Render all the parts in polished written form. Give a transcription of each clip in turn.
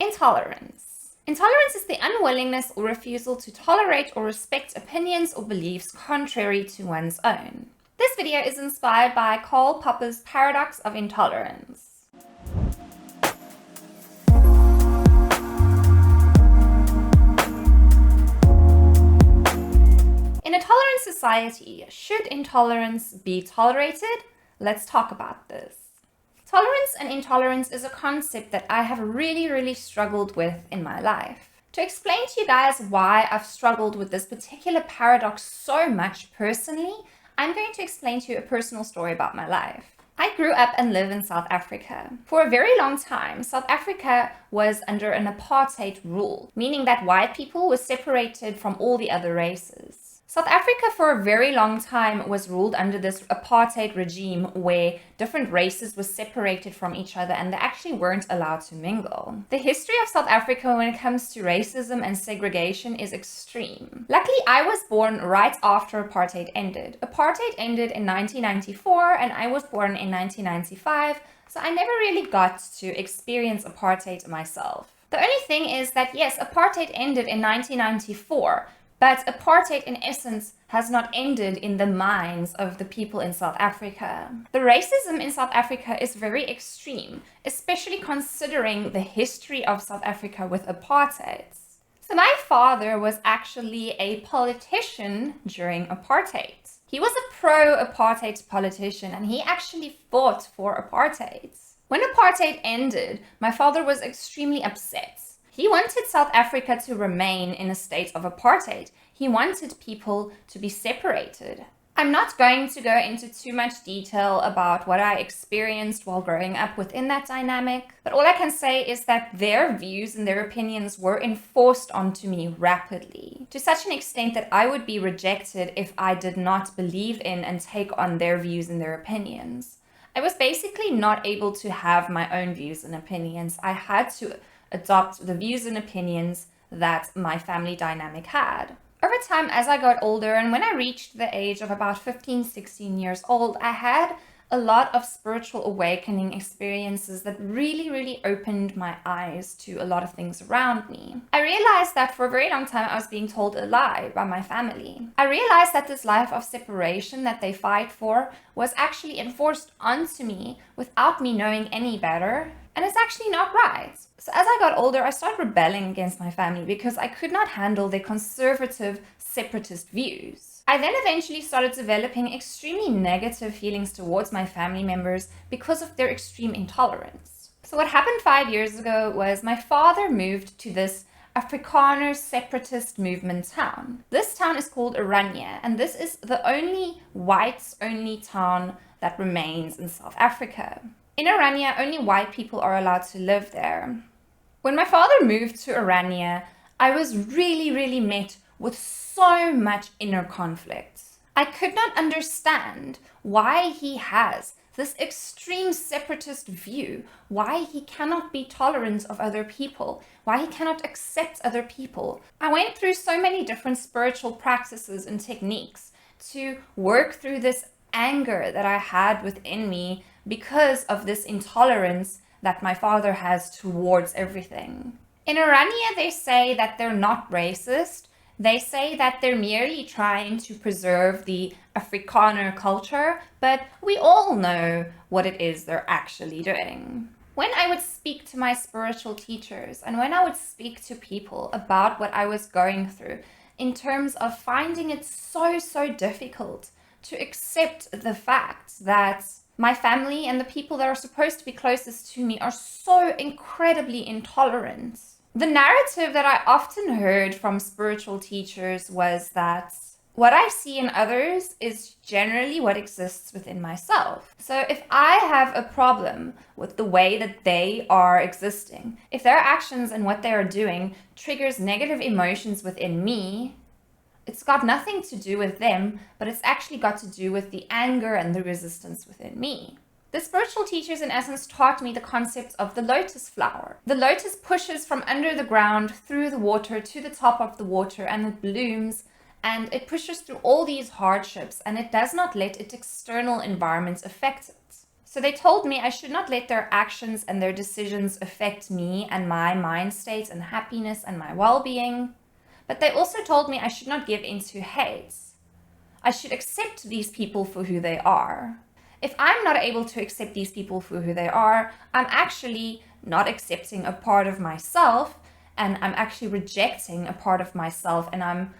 Intolerance. Intolerance is the unwillingness or refusal to tolerate or respect opinions or beliefs contrary to one's own. This video is inspired by Karl Popper's paradox of intolerance. In a tolerant society, should intolerance be tolerated? Let's talk about this. Tolerance and intolerance is a concept that I have really struggled with in my life. To explain to you guys why I've struggled with this particular paradox so much personally, I'm going to explain to you a personal story about my life. I grew up and live in South Africa. For a very long time, South Africa was under an apartheid rule, meaning that white people were separated from all the other races. South Africa for a very long time was ruled under this apartheid regime where different races were separated from each other and they actually weren't allowed to mingle. The history of South Africa when it comes to racism and segregation is extreme. Luckily, I was born right after apartheid ended. Apartheid ended in 1994 and I was born in 1995, so I never really got to experience apartheid myself. The only thing is that yes, apartheid ended in 1994, but apartheid, in essence, has not ended in the minds of the people in South Africa. The racism in South Africa is very extreme, especially considering the history of South Africa with apartheid. So my father was actually a politician during apartheid. He was a pro-apartheid politician and he actually fought for apartheid. When apartheid ended, my father was extremely upset. He wanted South Africa to remain in a state of apartheid. He wanted people to be separated. I'm not going to go into too much detail about what I experienced while growing up within that dynamic, but all I can say is that their views and their opinions were enforced onto me rapidly, to such an extent that I would be rejected if I did not believe in and take on their views and their opinions. I was basically not able to have my own views and opinions. I had to adopt the views and opinions that my family dynamic had. Over time, as I got older and when I reached the age of about 15, 16 years old, I had a lot of spiritual awakening experiences that really opened my eyes to a lot of things around me. I realized that for a very long time I was being told a lie by my family. I realized that this life of separation that they fight for was actually enforced onto me without me knowing any better. And it's actually not right. So as I got older, I started rebelling against my family because I could not handle their conservative, separatist views. I then eventually started developing extremely negative feelings towards my family members because of their extreme intolerance. So what happened 5 years ago was my father moved to this Afrikaner separatist movement town. This town is called Oranje, and this is the only whites-only town that remains in South Africa. In Oranje, only white people are allowed to live there. When my father moved to Oranje, I was really met with so much inner conflict. I could not understand why he has this extreme separatist view, why he cannot be tolerant of other people, why he cannot accept other people. I went through so many different spiritual practices and techniques to work through this anger that I had within me because of this intolerance that my father has towards everything. In Oranje, they say that they're not racist. They say that they're merely trying to preserve the Afrikaner culture, but we all know what it is they're actually doing. When I would speak to my spiritual teachers and when I would speak to people about what I was going through in terms of finding it so difficult to accept the fact that my family and the people that are supposed to be closest to me are so incredibly intolerant. The narrative that I often heard from spiritual teachers was that what I see in others is generally what exists within myself. So if I have a problem with the way that they are existing, if their actions and what they are doing triggers negative emotions within me, it's got nothing to do with them, but it's actually got to do with the anger and the resistance within me. The spiritual teachers in essence taught me the concept of the lotus flower. The lotus pushes from under the ground through the water to the top of the water and it blooms and it pushes through all these hardships and it does not let its external environment affect it. So they told me I should not let their actions and their decisions affect me and my mind state and happiness and my well-being. But they also told me I should not give in to hate. I should accept these people for who they are. If I'm not able to accept these people for who they are, I'm actually not accepting a part of myself, and I'm actually rejecting a part of myself, and I'm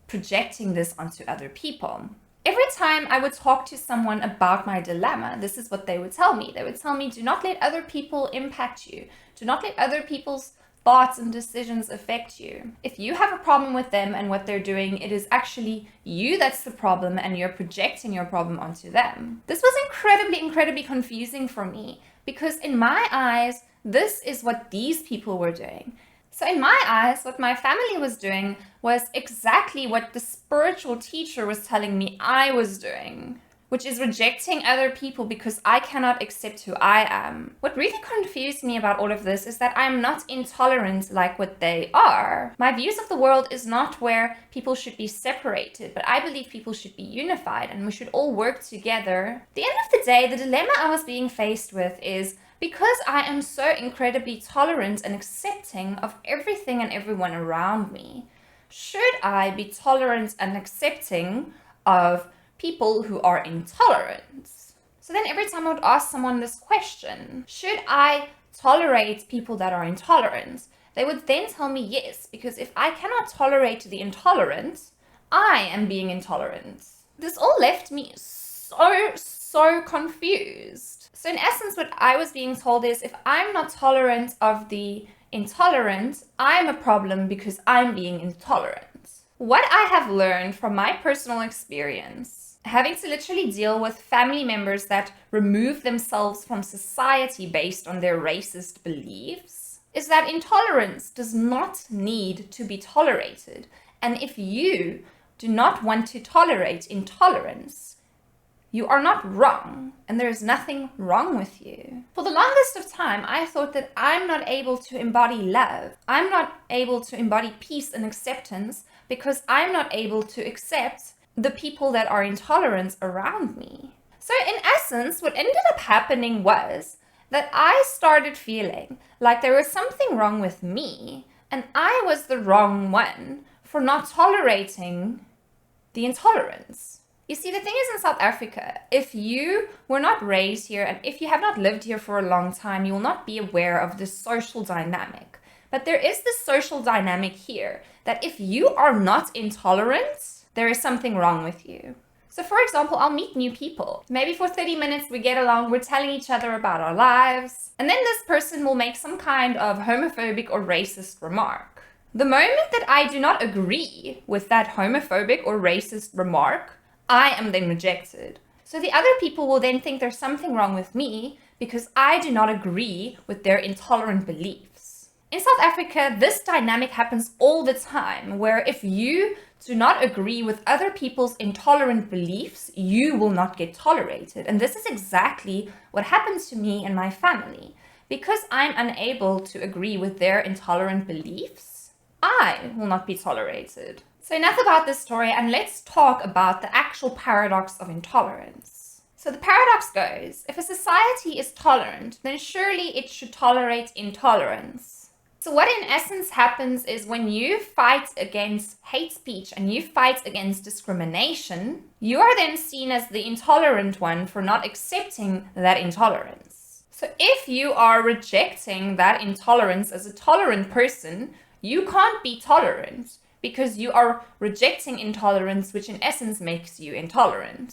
projecting this onto other people. Every time I would talk to someone about my dilemma, this is what they would tell me. They would tell me, do not let other people impact you. Do not let other people's thoughts and decisions affect you. If you have a problem with them and what they're doing, it is actually you that's the problem, and you're projecting your problem onto them. This was incredibly confusing for me, because in my eyes, this is what these people were doing. So in my eyes, what my family was doing was exactly what the spiritual teacher was telling me I was doing, which is rejecting other people because I cannot accept who I am. What really confused me about all of this is that I'm not intolerant like what they are. My views of the world is not where people should be separated, but I believe people should be unified and we should all work together. At the end of the day, the dilemma I was being faced with is, because I am so incredibly tolerant and accepting of everything and everyone around me, should I be tolerant and accepting of people who are intolerant? So then every time I would ask someone this question, should I tolerate people that are intolerant? They would then tell me yes, because if I cannot tolerate the intolerant, I am being intolerant. This all left me so confused. So in essence, what I was being told is, if I'm not tolerant of the intolerant, I'm a problem because I'm being intolerant. What I have learned from my personal experience, having to literally deal with family members that remove themselves from society based on their racist beliefs, is that intolerance does not need to be tolerated. And if you do not want to tolerate intolerance, you are not wrong, and there is nothing wrong with you. For the longest of time, I thought that I'm not able to embody love. I'm not able to embody peace and acceptance because I'm not able to accept the people that are intolerant around me. So in essence, what ended up happening was that I started feeling like there was something wrong with me, and I was the wrong one for not tolerating the intolerance. You see, the thing is, in South Africa, if you were not raised here and if you have not lived here for a long time, you will not be aware of this social dynamic. But there is this social dynamic here that if you are not intolerant, there is something wrong with you. So for example, I'll meet new people. Maybe for 30 minutes we get along, we're telling each other about our lives, and then this person will make some kind of homophobic or racist remark. The moment that I do not agree with that homophobic or racist remark, I am then rejected. So the other people will then think there's something wrong with me because I do not agree with their intolerant beliefs. In South Africa, this dynamic happens all the time, where if you do not agree with other people's intolerant beliefs, you will not get tolerated. And this is exactly what happens to me and my family. Because I'm unable to agree with their intolerant beliefs, I will not be tolerated. So enough about this story, and let's talk about the actual paradox of intolerance. So the paradox goes, if a society is tolerant, then surely it should tolerate intolerance. So what in essence happens is, when you fight against hate speech and you fight against discrimination, you are then seen as the intolerant one for not accepting that intolerance. So if you are rejecting that intolerance as a tolerant person, you can't be tolerant, because you are rejecting intolerance, which in essence makes you intolerant.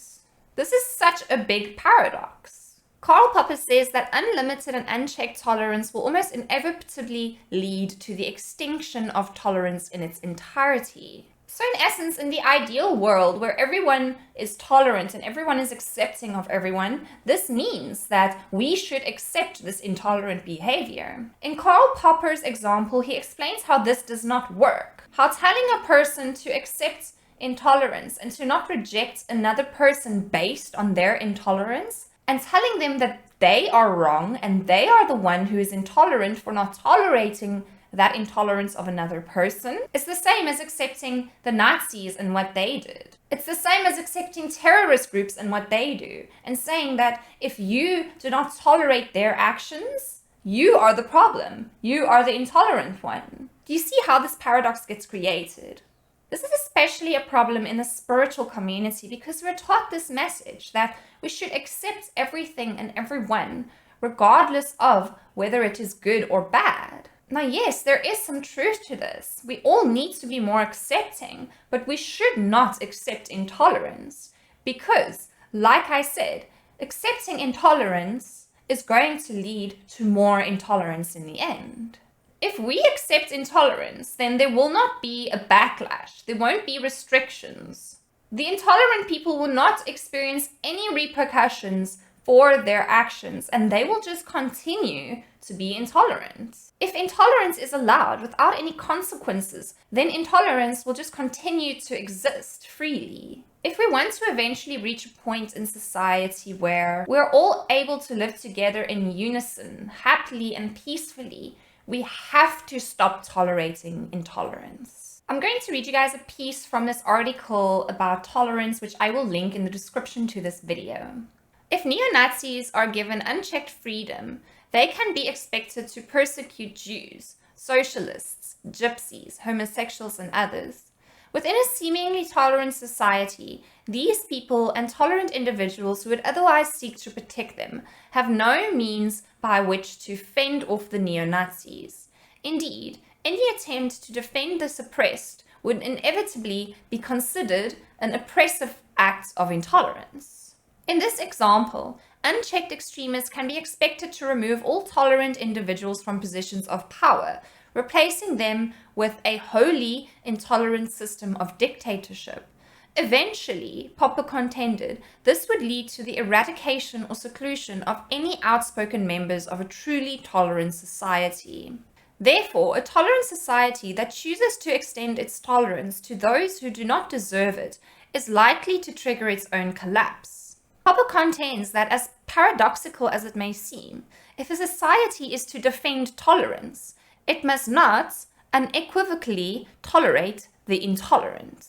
This is such a big paradox. Karl Popper says that unlimited and unchecked tolerance will almost inevitably lead to the extinction of tolerance in its entirety. So in essence, in the ideal world where everyone is tolerant and everyone is accepting of everyone, this means that we should accept this intolerant behavior. In Karl Popper's example, he explains how this does not work. How telling a person to accept intolerance and to not reject another person based on their intolerance, and telling them that they are wrong and they are the one who is intolerant for not tolerating that intolerance of another person is the same as accepting the Nazis and what they did. It's the same as accepting terrorist groups and what they do, and saying that if you do not tolerate their actions, you are the problem. You are the intolerant one. Do you see how this paradox gets created? This is especially a problem in the spiritual community because we're taught this message that we should accept everything and everyone, regardless of whether it is good or bad. Now, yes, there is some truth to this. We all need to be more accepting, but we should not accept intolerance because, like I said, accepting intolerance is going to lead to more intolerance in the end. If we accept intolerance, then there will not be a backlash. There won't be restrictions. The intolerant people will not experience any repercussions for their actions, and they will just continue to be intolerant. If intolerance is allowed without any consequences, then intolerance will just continue to exist freely. If we want to eventually reach a point in society where we're all able to live together in unison, happily and peacefully, we have to stop tolerating intolerance. I'm going to read you guys a piece from this article about tolerance, which I will link in the description to this video. If neo-Nazis are given unchecked freedom, they can be expected to persecute Jews, socialists, gypsies, homosexuals, and others. Within a seemingly tolerant society, these people and tolerant individuals who would otherwise seek to protect them have no means by which to fend off the neo-Nazis. Indeed, any attempt to defend the suppressed would inevitably be considered an oppressive act of intolerance. In this example, unchecked extremists can be expected to remove all tolerant individuals from positions of power, replacing them with a wholly intolerant system of dictatorship. Eventually, Popper contended, this would lead to the eradication or seclusion of any outspoken members of a truly tolerant society. Therefore, a tolerant society that chooses to extend its tolerance to those who do not deserve it is likely to trigger its own collapse. Popper contends that, as paradoxical as it may seem, if a society is to defend tolerance, it must not unequivocally tolerate the intolerant.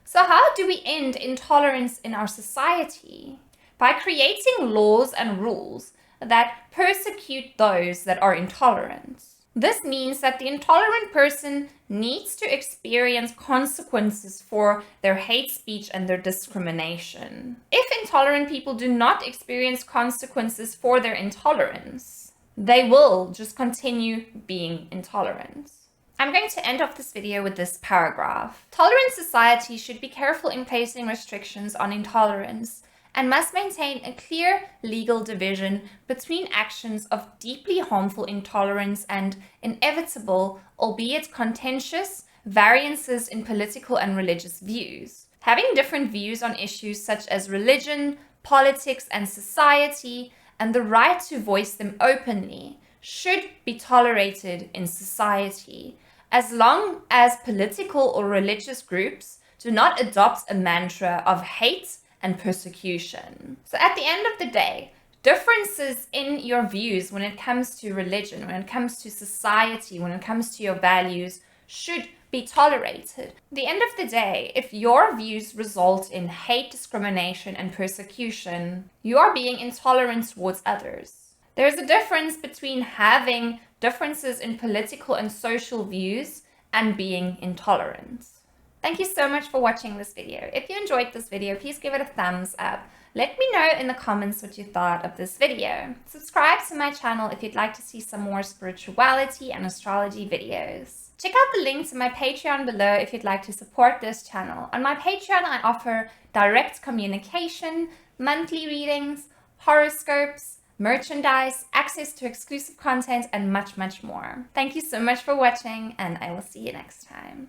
So how do we end intolerance in our society? By creating laws and rules that persecute those that are intolerant. This means that the intolerant person needs to experience consequences for their hate speech and their discrimination. If intolerant people do not experience consequences for their intolerance, they will just continue being intolerant. I'm going to end off this video with this paragraph. Tolerant societies should be careful in placing restrictions on intolerance and must maintain a clear legal division between actions of deeply harmful intolerance and inevitable, albeit contentious, variances in political and religious views. Having different views on issues such as religion, politics, and society, and the right to voice them openly, should be tolerated in society, as long as political or religious groups do not adopt a mantra of hate and persecution. So at the end of the day, differences in your views when it comes to religion, when it comes to society, when it comes to your values, should be tolerated. At the end of the day, if your views result in hate, discrimination, and persecution, you are being intolerant towards others. There's a difference between having differences in political and social views and being intolerant. Thank you so much for watching this video. If you enjoyed this video, please give it a thumbs up. Let me know in the comments what you thought of this video. Subscribe to my channel if you'd like to see some more spirituality and astrology videos. Check out the link to my Patreon below if you'd like to support this channel. On my Patreon, I offer direct communication, monthly readings, horoscopes, merchandise, access to exclusive content, and much, much more. Thank you so much for watching, and I will see you next time.